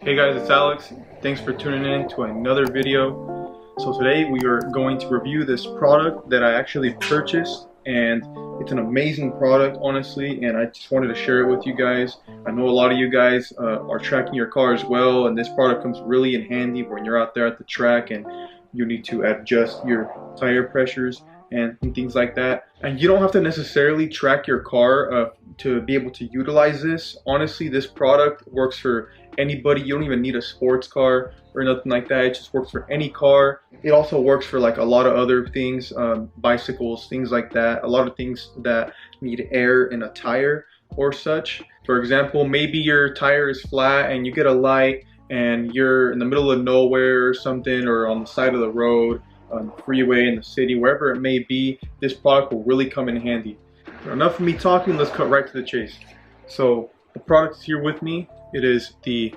Hey guys, it's Alex. Thanks for tuning in to another video. So today we are going to review this product that I actually purchased, and it's an amazing product, honestly, and I just wanted to share it with you guys. I know a lot of you guys are tracking your car as well, and this product comes really in handy when you're out there at the track and you need to adjust your tire pressures and things like that. And you don't have to necessarily track your car to be able to utilize this. Honestly, this product works for anybody. You don't even need a sports car or nothing like that. It just works for any car. It also works for like a lot of other things, bicycles, things like that. A lot of things that need air in a tire or such. For example, maybe your tire is flat and you get a light and you're in the middle of nowhere or something, or on the side of the road, on the freeway, in the city, wherever it may be. This product will really come in handy. So enough of me talking, let's cut right to the chase. So the product is here with me. It is the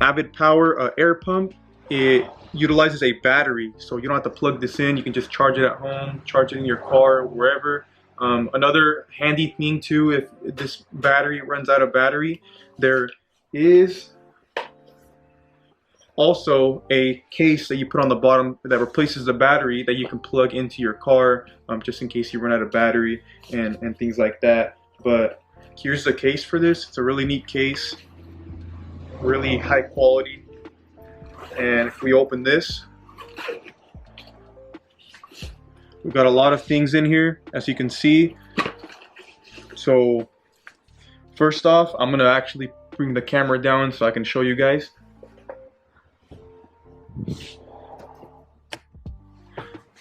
Avid Power air pump. It utilizes a battery, so you don't have to plug this in. You can just charge it at home, charge it in your car, wherever. Another handy thing too, if this battery runs out of battery, there is also a case that you put on the bottom that replaces the battery that you can plug into your car, just in case you run out of battery and things like that. But here's the case for this. It's a really neat case, really high quality. And if we open this, we've got a lot of things in here, as you can see. So first off, I'm gonna actually bring the camera down so I can show you guys.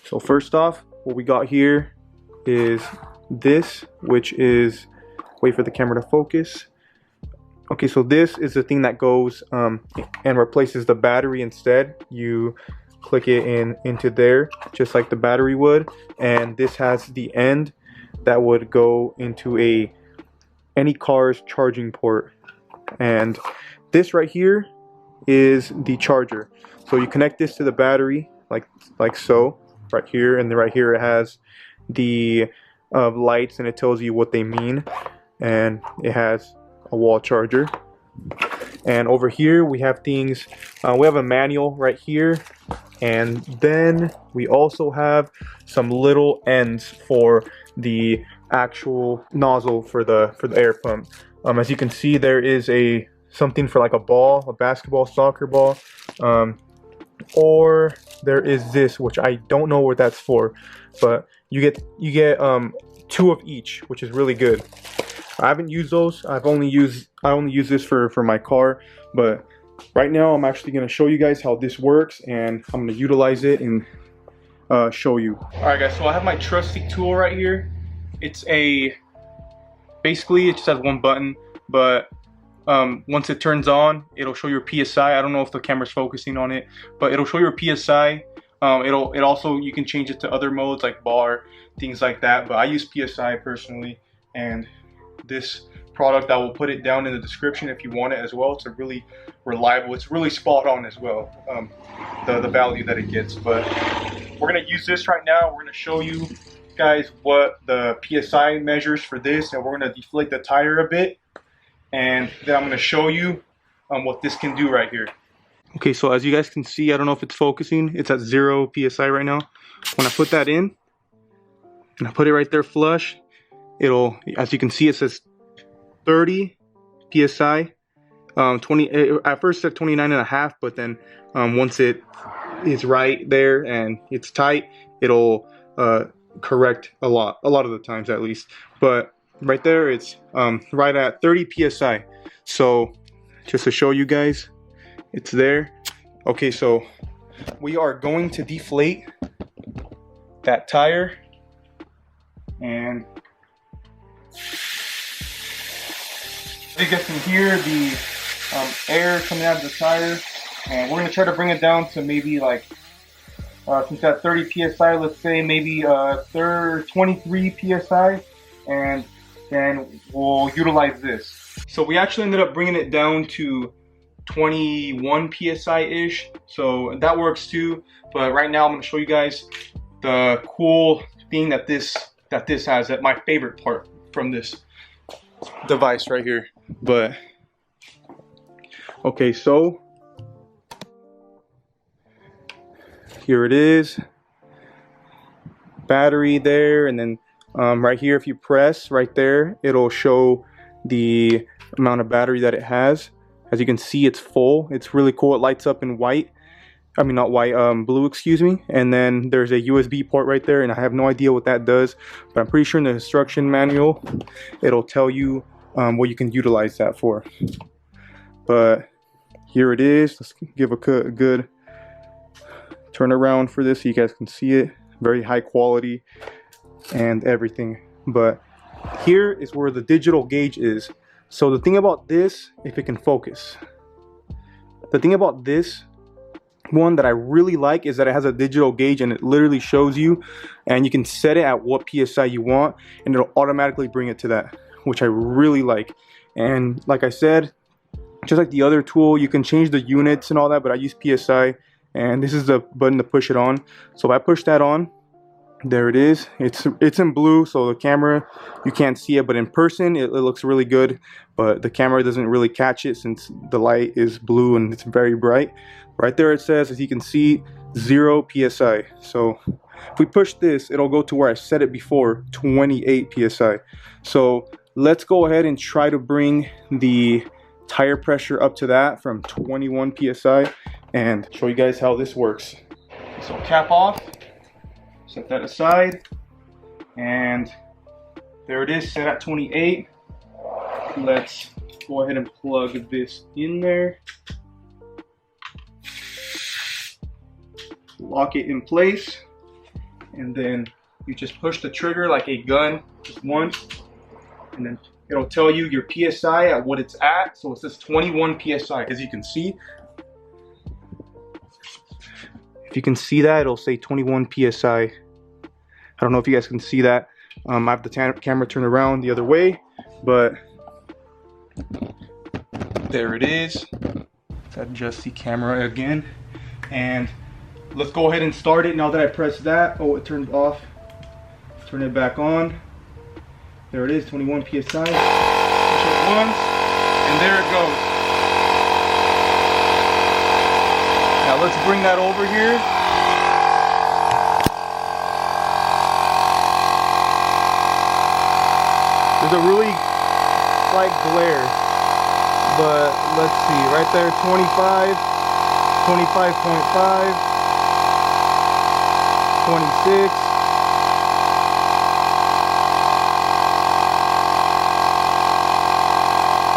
So first off, what we got here is this, which is, wait for the camera to focus. Okay, so this is the thing that goes and replaces the battery instead. You click it into there, just like the battery would, and this has the end that would go into any car's charging port. And this right here is the charger. So you connect this to the battery like so, right here, and then right here it has the lights, and it tells you what they mean, and it has a wall charger. And over here we have things, we have a manual right here, and then we also have some little ends for the actual nozzle for the air pump. As you can see, there is something for like a ball, a basketball, soccer ball, or there is this, which I don't know what that's for, but you get two of each, which is really good. I haven't used those. I only use this for my car, but right now I'm actually going to show you guys how this works, and I'm going to utilize it and show you. Alright guys, so I have my trusty tool right here. It's basically it just has one button, but once it turns on, it'll show your PSI. I don't know if the camera's focusing on it, but it'll show your PSI. It also, you can change it to other modes like bar, things like that, but I use PSI personally. And this product, I will put it down in the description if you want it as well. It's a really reliable, it's really spot on as well, the value that it gets. But we're gonna use this right now. We're gonna show you guys what the PSI measures for this, and we're gonna deflate the tire a bit, and then I'm going to show you what this can do right here. Okay, so as you guys can see, I don't know if it's focusing, it's at 0 PSI right now. When I put that in, and I put it right there flush, it'll, as you can see, it says 30 PSI. 20, at first it said 29.5, but then once it is right there and it's tight, it'll correct a lot of the times at least. But right there, it's right at 30 PSI. So just to show you guys, it's there. Okay, so we are going to deflate that tire, and you guys can hear the air coming out of the tire, and we're going to try to bring it down to maybe like since at 30 PSI, let's say maybe 23 PSI, and then we'll utilize this. So we actually ended up bringing it down to 21 PSI-ish, so that works too. But right now I'm going to show you guys the cool thing that this has, that my favorite part from this device right here. But okay, so here it is, battery there, and then right here, if you press right there, it'll show the amount of battery that it has. As you can see, it's full. It's really cool. It lights up in white. I mean, not white, blue, excuse me. And then there's a USB port right there, and I have no idea what that does, but I'm pretty sure in the instruction manual, it'll tell you what you can utilize that for. But here it is. Let's give a good turn around for this so you guys can see it. Very high quality and everything. But here is where the digital gauge is. So the thing about this, if it can focus, the thing about this one that I really like is that it has a digital gauge, and it literally shows you, and you can set it at what PSI you want, and it'll automatically bring it to that, which I really like. And like I said, just like the other tool, you can change the units and all that, but I use PSI, and this is the button to push it on. So if I push that on, there it is. It's in blue, so the camera, you can't see it, but in person it looks really good, but the camera doesn't really catch it since the light is blue and it's very bright. Right there it says, as you can see, 0 PSI. So if we push this, it'll go to where I set it before, 28 PSI. So let's go ahead and try to bring the tire pressure up to that from 21 PSI and show you guys how this works. So cap off, set that aside, and there it is, set at 28. Let's go ahead and plug this in there. Lock it in place, and then you just push the trigger like a gun, just once, and then it'll tell you your PSI at what it's at. So it says 21 PSI, as you can see. If you can see that, it'll say 21 PSI. I don't know if you guys can see that. I have the camera turned around the other way, but there it is. Let's adjust the camera again, and let's go ahead and start it. Now that I pressed that, oh, it turned off. Turn it back on. There it is, 21 PSI. Push it once, and there it goes. Now let's bring that over here. There's a really slight glare, but let's see, right there, 25, 25.5. 26,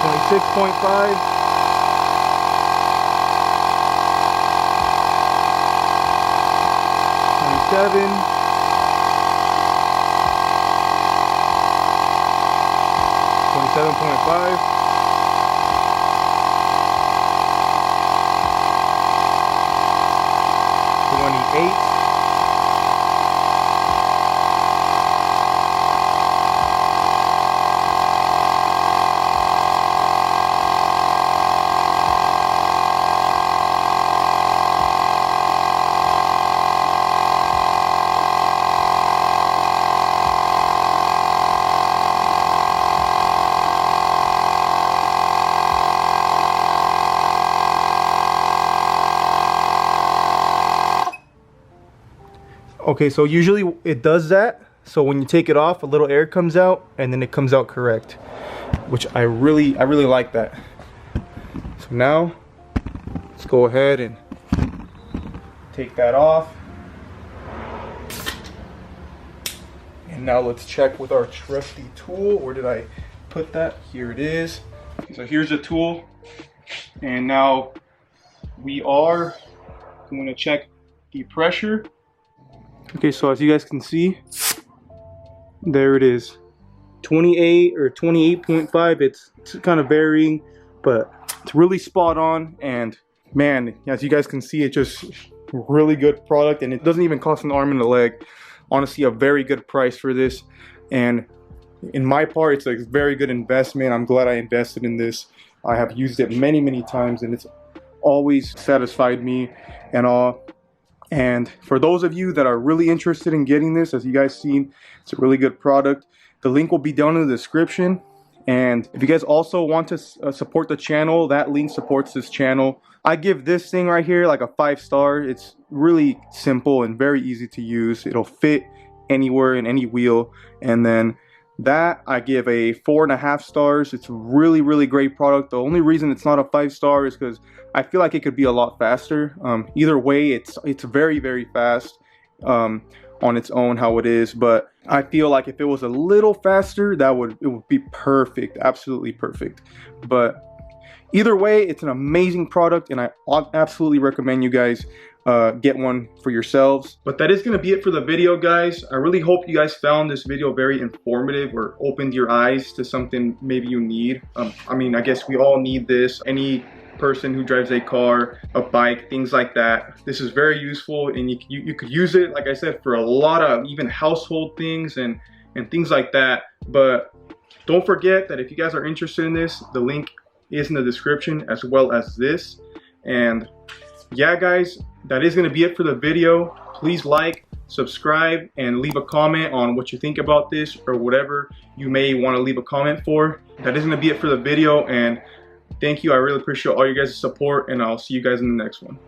26.5, 27, 27.5, 28. Okay, so usually it does that. So when you take it off, a little air comes out, and then it comes out correct, which I really like that. So now let's go ahead and take that off. And now let's check with our trusty tool. Where did I put that? Here it is. So here's the tool, and now we are going to check the pressure. Okay, so as you guys can see, there it is, 28 or 28.5. It's kind of varying, but it's really spot on. And man, as you guys can see, it's just really good product, and it doesn't even cost an arm and a leg. Honestly, a very good price for this, and in my part, it's a very good investment. I'm glad I invested in this. I have used it many times, and it's always satisfied me and all. And for those of you that are really interested in getting this, as you guys seen, it's a really good product. The link will be down in the description, And if you guys also want to support the channel, that link supports this channel. I give this thing right here like a 5-star. It's really simple and very easy to use. It'll fit anywhere in any wheel. And then that I give a 4.5 stars. It's really, really great product. The only reason it's not a 5-star is because I feel like it could be a lot faster. Either way, it's very, very fast on its own how it is, but I feel like if it was a little faster, it would be perfect, absolutely perfect. But either way, it's an amazing product, and I absolutely recommend you guys get one for yourselves. But that is going to be it for the video, guys. I really hope you guys found this video very informative or opened your eyes to something maybe you need. I mean, I guess we all need this. Any person who drives a car, a bike, things like that. This is very useful, and you could use it, like I said, for a lot of even household things and things like that. But don't forget that if you guys are interested in this, the link is in the description as well as this. And yeah, guys, that is going to be it for the video. Please like, subscribe, and leave a comment on what you think about this or whatever you may want to leave a comment for. That is going to be it for the video, and thank you. I really appreciate all you guys' support, and I'll see you guys in the next one.